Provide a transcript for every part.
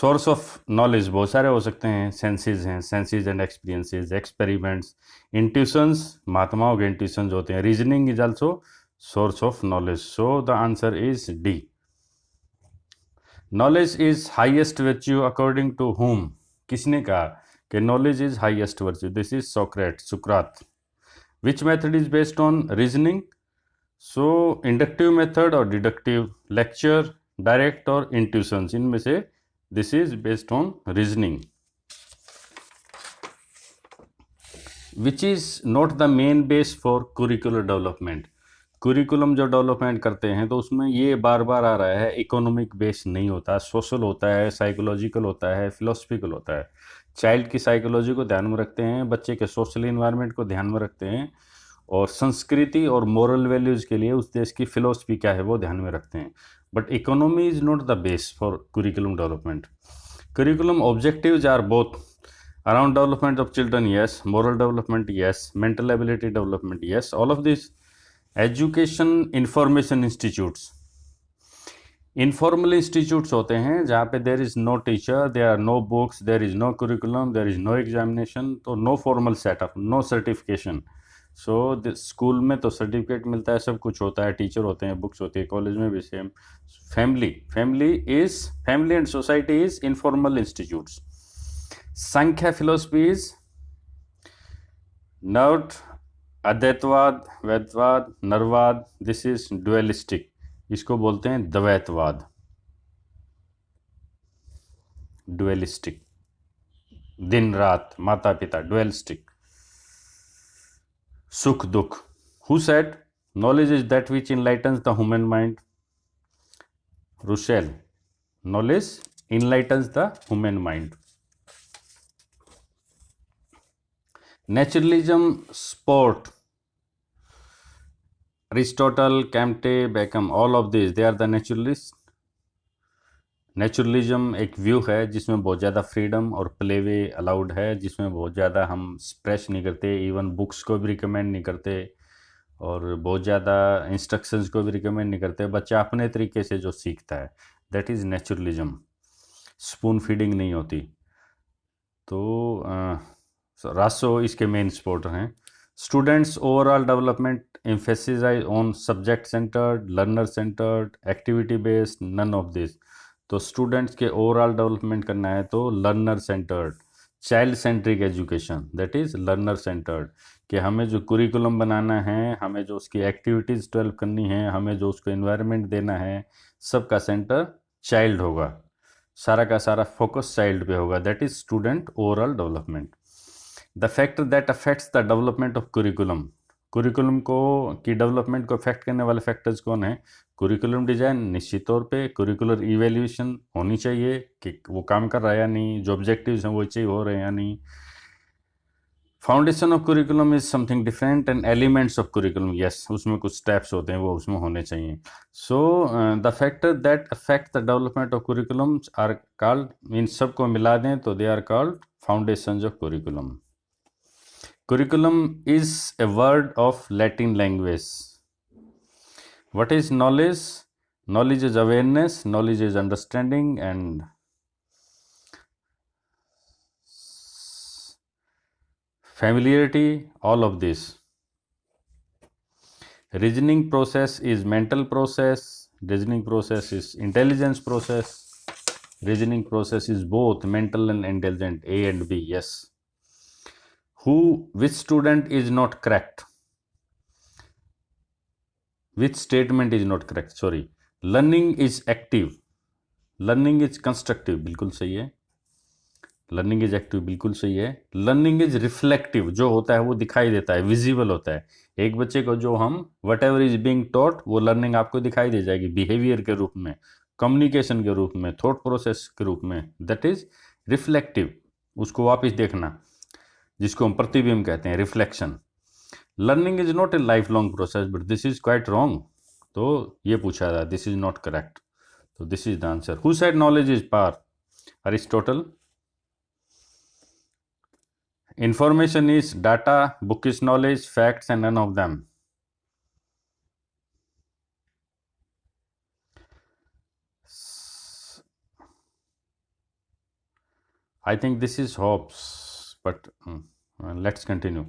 Source of knowledge बहुत सारे हो सकते हैं, सेंसेस हैं, senses and experiences, experiments, intuitions, महात्माओं के इंट्यूशंस होते हैं। Reasoning is also source of knowledge, so the answer is D. Knowledge is highest virtue according to whom? किसने कहा कि knowledge is highest virtue? This is Socrates, सुकरात। Which method is based on reasoning? So inductive method और deductive, lecture, direct और intuitions, इनमें से this is based on reasoning. Which is not the main base for curricular development? Curriculum जो development करते हैं तो उसमें ये बार बार आ रहा है, इकोनॉमिक बेस नहीं होता, सोशल होता है, साइकोलॉजिकल होता है, फिलोसफिकल होता है। चाइल्ड की साइकोलॉजी को ध्यान में रखते हैं, बच्चे के सोशल इन्वायरमेंट को ध्यान में रखते हैं, और संस्कृति और मोरल वैल्यूज़ के लिए उस देश की फिलोसफी क्या है वो ध्यान में रखते हैं। But economy is not the base for curriculum development. Curriculum objectives are both around development of children, yes, moral development, yes, mental ability development, yes, all of these. Education information institutes, informal institutes होते हैं जहाँ पे there is no teacher, there are no books, there is no curriculum, there is no examination, तो no formal setup, no certification. So school में तो certificate मिलता है, सब कुछ होता है, टीचर होते हैं, बुक्स होती है, कॉलेज में भी same. Family and society is informal institutes. Samkhya philosophy is nerd, अद्वैतवाद, वैद्यवाद, नरवाद, दिस इज डुअलिस्टिक, इसको बोलते हैं द्वैतवाद, डुअलिस्टिक, दिन रात, माता पिता, डुअलिस्टिक। सुख दुख, who said knowledge is that which enlightens the human mind? Russell, knowledge enlightens the human mind. Naturalism, sport, Aristotle, Comte, Beckham, all of these, they are the naturalists. Naturalism एक view है जिसमें बहुत ज़्यादा freedom और play way allowed है, जिसमें बहुत ज़्यादा हम स्प्रेश नहीं करते, इवन बुक्स को भी रिकमेंड नहीं करते, और बहुत ज़्यादा इंस्ट्रक्शंस को भी रिकमेंड नहीं करते, बच्चा अपने तरीके से जो सीखता है, that is naturalism. Spoon feeding नहीं होती। तो रासो इसके मेन सपोर्टर हैं। Students overall development emphasis on subject centred, learner centred, activity based, none of this. तो स्टूडेंट्स के ओवरऑल डेवलपमेंट करना है तो learner centred, child centric education, that is learner centred, कि हमें जो कुरिकुलम बनाना है, हमें जो उसकी एक्टिविटीज़ डेवलप करनी है, हमें जो उसको इन्वायरमेंट देना है, सबका सेंटर चाइल्ड होगा, सारा का सारा फोकस चाइल्ड पे होगा, that is student overall development. The factor that affects the development of curriculum, curriculum को की डेवलपमेंट को अफेक्ट करने वाले फैक्टर्स कौन है? कुरिकुलम डिजाइन, निश्चित तौर पे कुरिकुलर इवेल्यूएशन होनी चाहिए कि वो काम कर रहा है या नहीं, जो ऑब्जेक्टिव्स हैं वो अचीव हो रहे हैं या नहीं। Foundation of curriculum is something different, and elements of curriculum, yes, उसमें कुछ स्टेप्स होते हैं वो उसमें होने चाहिए। So the factor that affect the development of curriculum are called, इन सबको मिला दें तो they are called foundations of curriculum. Curriculum is a word of Latin language. What is knowledge? Knowledge is awareness, knowledge is understanding and familiarity, all of this. Reasoning process is mental process, reasoning process is intelligence process, reasoning process is both mental and intelligent, A and B, yes. Which student is not correct? Which statement is not correct? Sorry. Learning is active, learning is constructive, बिल्कुल सही है। Learning is active बिल्कुल सही है। Learning is reflective, जो होता है वो दिखाई देता है, विजिबल होता है। एक बच्चे को जो हम what ever is being taught, वो लर्निंग आपको दिखाई दे जाएगी बिहेवियर के रूप में, कम्युनिकेशन के रूप में, थॉट प्रोसेस के रूप में, दैट इज रिफ्लेक्टिव। उसको वापस देखना, जिसको हम प्रतिबिंब कहते हैं, reflection. Learning is not a life long process, but this is quite wrong. तो ये पूछा था, दिस इज नॉट करेक्ट, तो this is the answer. Who said knowledge is power? Aristotle. Information is data, book is knowledge, facts and none of them. I think this is Hobbes, but let's continue.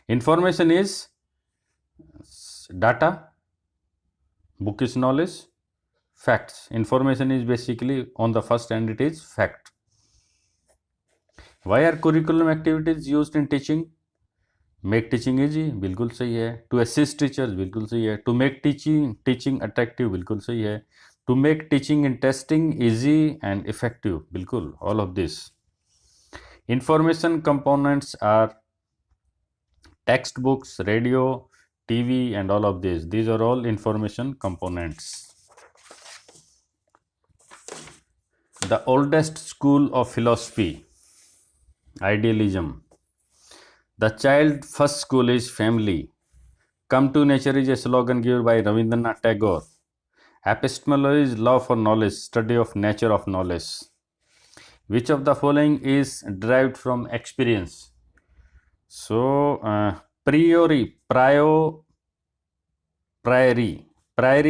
Information is data, book is knowledge, facts. Information is basically on the first hand, it is fact. Why are curriculum activities used in teaching? Make teaching easy, बिल्कुल सही है. To assist teachers, बिल्कुल सही है. To make teaching attractive, बिल्कुल सही है. To make teaching interesting, easy and effective, बिल्कुल, all of this. Information components are text books, radio, TV and all of this. These are all information components. The oldest school of philosophy, idealism. The child first school is family. Come to nature is a slogan given by Rabindranath Tagore. Epistemology is love for knowledge, study of nature of knowledge. Which of the following is derived from experience? So, priori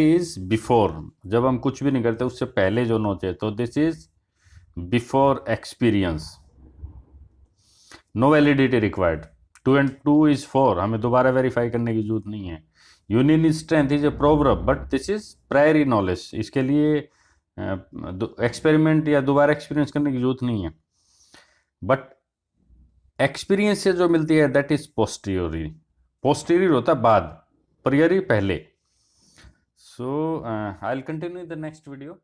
is before. जब हम कुछ भी नहीं करते उससे पहले जो note है, तो this is before experience. No validity required. 2 and 2 is 4. हमें दोबारा वेरीफाई करने की जरूरत नहीं है. Union is strength is a proverb, but this is priori knowledge. इसके लिए एक्सपेरिमेंट या दोबारा एक्सपीरियंस करने की जरूरत नहीं है. बट एक्सपीरियंस से जो मिलती है दैट इज पोस्टीरियरी. पोस्टीरियर होता है बाद, प्रियरी पहले. So I will continue the next video.